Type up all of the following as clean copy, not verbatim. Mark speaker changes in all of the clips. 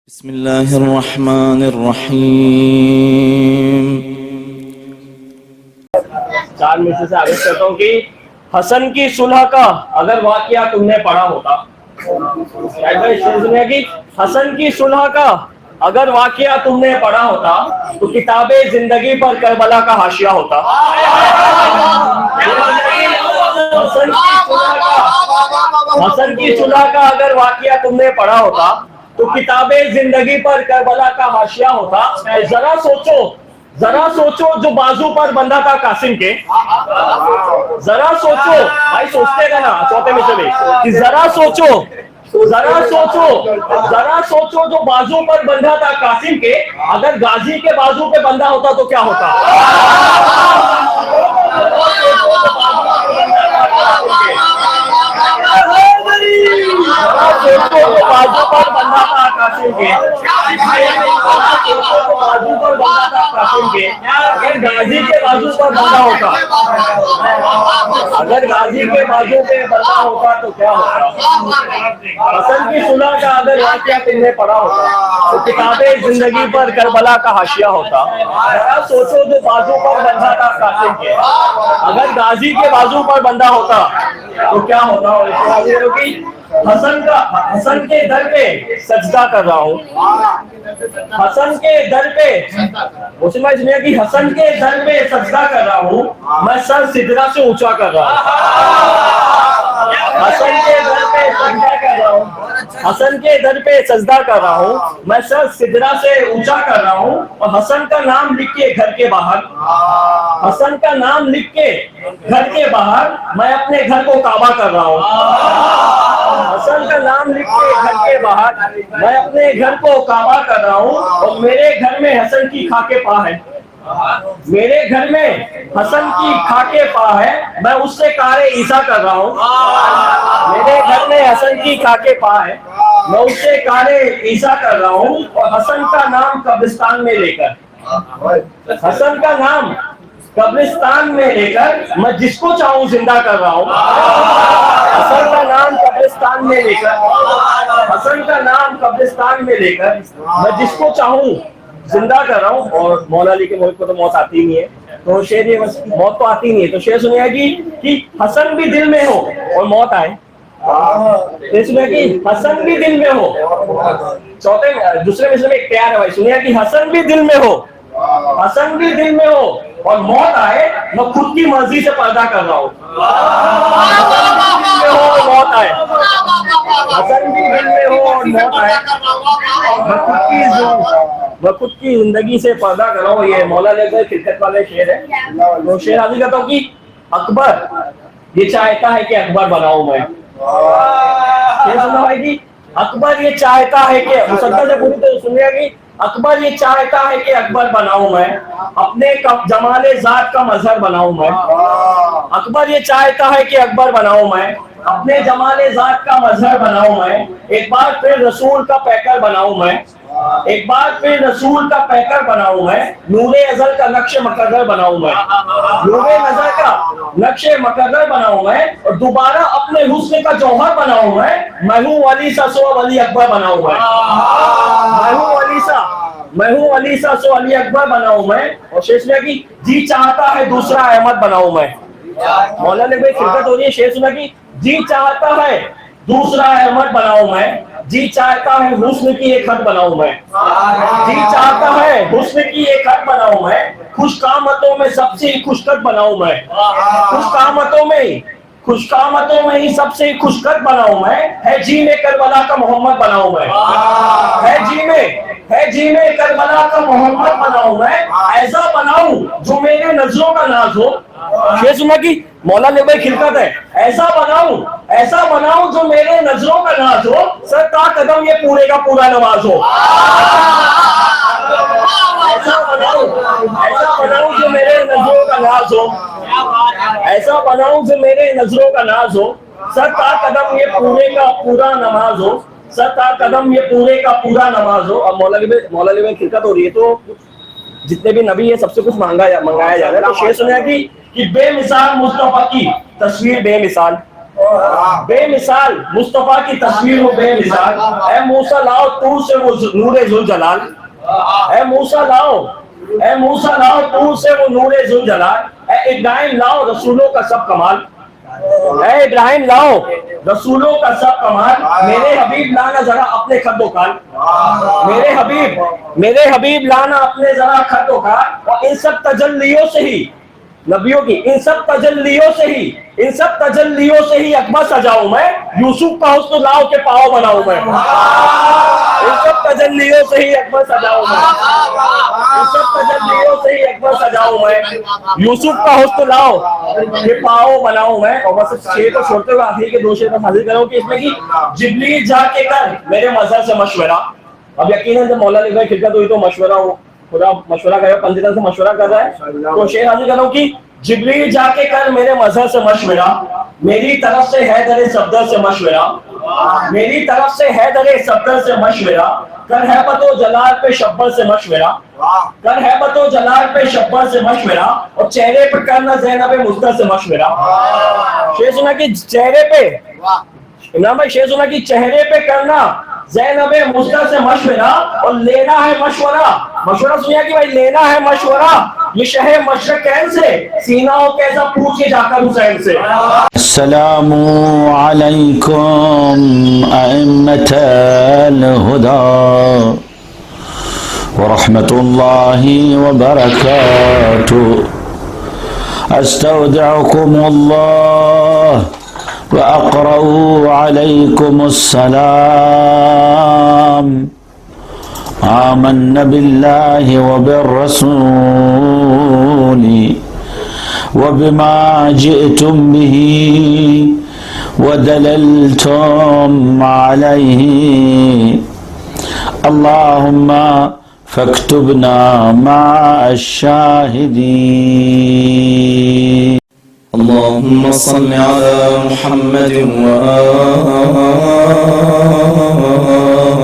Speaker 1: बिस्मिल्लाहिर्रहमानिर्रहीम।
Speaker 2: चार में से आगे कहता हूँ कि हसन की सुलह का अगर वाकया तुमने पढ़ा होता, कि हसन की सुलह का अगर वाकया तुमने पढ़ा होता तो किताबे जिंदगी पर करबला का हाशिया होता। हसन की सुलह का अगर वाकया तुमने पढ़ा होता तो किताबे जिंदगी पर करबला का हाशिया होता। जरा सोचो जो बाजू पर बंधा था कासिम के। जरा सोचो भाई, सोचते रहना चौथे में चले कि जरा सोचो जो बाजू पर बंधा था कासिम के, अगर गाजी के बाजू पे बंधा होता तो क्या होता। बाजू पर बंधा था कासिम के, बाजू पर बंधा था कासिम के, अगर गाजी के बाजू पर बंधा होता, अगर गाजी के बाजू पे बंधा होता तो क्या होता। हसन की सुलह का अगर वाकया तुमने पढ़ा होता तो किताबे जिंदगी पर करबला का हाशिया होता। जरा सोचो जो बाजू पर बंधा था कासिम के, अगर गाजी के बाजू पर बंधा होता तो क्या होता। हसन के दर पे सजदा कर रहा हूँ, हसन के दर पे इसलिए कि हसन के दर पे सजदा कर रहा हूँ, मैं सर सिदरा से ऊंचा कर रहा हूँ। हसन के दर पे सजदा कर रहा हूँ, हसन के दर पे सजदा कर रहा हूँ, मैं सर सिदरा से ऊंचा कर रहा हूँ। और हसन का नाम लिख के घर के बाहर, हसन का नाम लिख के घर के बाहर मैं अपने घर को काबा कर रहा हूँ। हसन का नाम लिख के घर के बाहर मैं अपने घर को काबा कर रहा हूँ। और मेरे घर में हसन की खाके पा है, मेरे घर में हसन की खाके पा है, मैं उससे कारे ईसा कर रहा हूँ। मेरे घर में हसन की खाके पा है, मैं उससे कारे ईसा कर रहा हूँ। और हसन का नाम कब्रिस्तान में लेकर, हसन का नाम कब्रिस्तान में लेकर मैं जिसको चाहूँ जिंदा कर रहा हूँ। हसन का नाम कब्रिस्तान में लेकर, हसन का नाम कब्रिस्तान में लेकर मैं जिसको चाहूँ जिंदा कर रहा हूँ। और मौला अली के मुल्क को तो मौत आती नहीं है, तो शेर ये बस मौत तो आती नहीं है, तो शेर सुनिए कि हसन भी दिल में हो और मौत आए। इसमें कि हसन भी दिल में हो, चौथे दूसरे मिसरे में एक प्यार है भाई, सुनिए कि हसन भी दिल में हो, हसन भी दिल में हो और मौत आए, मैं खुद की मर्जी से पर्दा कर रहा हूँ। मौत आए, हसन भी दिल में हो और मौत आए, मैं खुद की जिंदगी से पर्दा कर रहा हूँ। ये मौला लेकर क्रिकेट वाले शेर है। तो शेर आदि कहता हूँ कि अकबर ये चाहता है कि अकबर बनाऊं मैं। ये सुना भाई कि अकबर ये चाहता है कि मुसद्दल से पूरी तो सुनिए कि अकबर ये चाहता है कि अकबर बनाऊं मैं, अपने जमाले जात का मजहर बनाऊं मैं। अकबर ये चाहता है कि अकबर बनाऊं मैं, अपने जमाले जात का मजहर बनाऊं मैं। एक बार फिर रसूल का पैकर बनाऊं मैं, एक बार फिर रसूल का पैकर बनाऊं मैं। नूरे अज़ल का नक्शे मकर्रर बनाऊं मैं, नूरे नजर का नक्शे मकर्रर बनाऊं मैं। और दोबारा अपने हुस्न का जौहर बनाऊं मैं। मैं हूं अली सा सो अली अकबर बनाऊं मैं, मैं हूं अली सा सो अली अकबर बनाऊं मैं। और शेष में कि जी चाहता है दूसरा अहमद बनाऊं मैं। मौला ने भाई खिदमत हो रही है, शेर सुना कि जी चाहता है दूसरा अहमद बनाऊं मैं, जी चाहता है हुस्न की एक हद बनाऊं मैं, जी चाहता है हुस्न की एक हद बनाऊं मैं। खुशकामतों में सबसे खुशकत बनाऊं मैं, खुशकामतों में ही सबसे खुशकत बनाऊं मैं। है जी में करबला का मोहम्मद बनाऊं मैं, है जी में करबला का मोहम्मद बनाऊं मैं। ऐसा बनाऊं जो मेरे नजरों का नाज हो। ये सुना कि मौला ने भाई खिलकत है, ऐसा बनाऊं जो मेरे नजरों का नाज हो। सर का कदम ये पूरे का पूरा नमाज हो। ऐसा बनाऊं जो मेरे नजरों का नाज हो, ऐसा बनाऊं जो मेरे नजरों का नाज हो। सर का कदम ये पूरे का पूरा नमाज हो, सर का कदम ये पूरे का पूरा नमाज हो। अब मौला में खिलकत हो रही है, तो जितने भी नबी है सबसे कुछ मंगाया जा रहा है। तो शेर सुना कि बेमिसाल मुस्तफा की तस्वीर बेमिसाल, बेमिसाल मुस्तफा की तस्वीर हो बेमिसाल। ए मूसा लाओ तूर से वो नूरे जुल जलाल। ए मूसा लाओ, ए मूसा लाओ तूर से वो नूरे जुल जलाल। ए इब्राहिम लाओ रसूलों का सब कमाल। ए इब्राहिम लाओ रसूलों का सब कमाल। मेरे हबीब लाना जरा अपने खद्दो काल। मेरे हबीब लाना अपने जरा खद्दो काल। और इन सब तजल्लियों से ही नबियों की, इन सब तजल्लियों से ही अकबर सजाऊं मैं। यूसुफ का हुस्न लाओ के पाँव बनाऊं मैं। इन सब तजल्लियों से ही अकबर सजाऊं मैं। इन सब तजल्लियों से ही अकबर सजाऊं मैं। यूसुफ का हुस्न लाओ के पाँव बनाऊं मैं। और बस शेर को छोड़ते हुए आखिर के दो शेर में हाजिर करूं कि इसमें की जिब्रील जाके कर मेरे मजहर से मशवरा। अब यकीनन जब मौला लिखा खिलकत हुई तो मशवरा हो, खुदा मशवरा कर पंडितों से मशवरा कर रहा है। तो शेर हाजिर कर रहा हूं कि जिब्रील जाके कर मेरे मजहर से मशवरा। मेरी तरफ से है दरे सफदर से मशवरा। मेरी तरफ से है दरे सफदर से मशवरा। कर है बतो जलाल पे शब्बर से मशवरा। कर है बतो जलाल पे शब्बर से मशवरा। और चेहरे पे करना ज़ैनब मुस्तर से मशवरा। शेर सुना कि चेहरे पे, इमरान भाई शेर सुना कि चेहरे पे करना ज़ैनब मुस्तर से मशवरा। और लेना है मशवरा, मशवरा सुनिया कि भाई लेना है मशवरा। ये शहर मशरक़ैन से सीना हो कैसा पूछ के जाकर हुसैन से।
Speaker 1: अस्सलामु अलैकुम अइम्मतल हुदा व रहमतुल्लाहि व बरकातुहू। अस्तौदिउकुमुल्लाह व अक़रउ अलैकुमुस्सलाम। आमन्ना बिल्लाहि व बिर्रसूली व बिमा जिअतुम बिही व दललतुम अलैहि। अल्लाहुम्मा फक्तुबना मअश-शाहिदीन।
Speaker 3: अल्लाहुम्मा सल्लि अला मुहम्मद व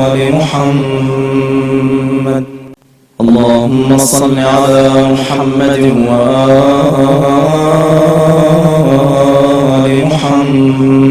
Speaker 3: आलि मुहम्मद। अल्लाहुम्मा सल्लि अला मुहम्मद व आलि मुहम्मद।